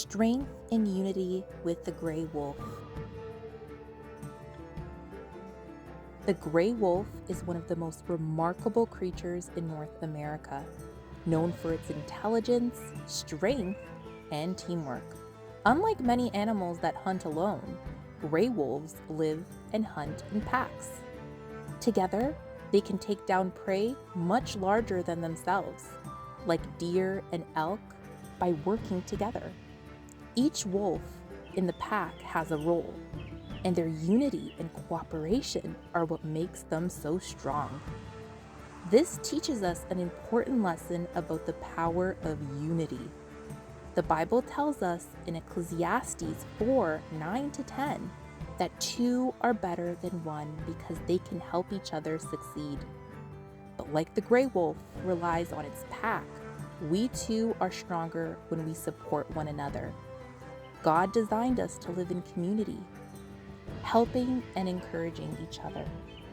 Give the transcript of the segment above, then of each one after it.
Strength and unity with the gray wolf. The gray wolf is one of the most remarkable creatures in North America, known for its intelligence, strength, and teamwork. Unlike many animals that hunt alone, gray wolves live and hunt in packs. Together, they can take down prey much larger than themselves, like deer and elk, by working together. Each wolf in the pack has a role, and their unity and cooperation are what makes them so strong. This teaches us an important lesson about the power of unity. The Bible tells us in Ecclesiastes 4:9-10 that two are better than one because they can help each other succeed. But like the gray wolf relies on its pack, we too are stronger when we support one another. God designed us to live in community, helping and encouraging each other.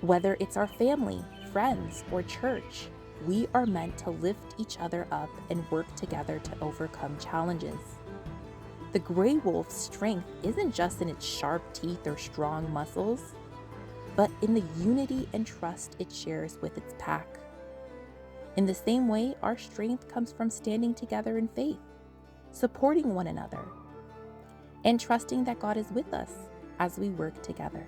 Whether it's our family, friends, or church, we are meant to lift each other up and work together to overcome challenges. The gray wolf's strength isn't just in its sharp teeth or strong muscles, but in the unity and trust it shares with its pack. In the same way, our strength comes from standing together in faith, supporting one another, and trusting that God is with us as we work together.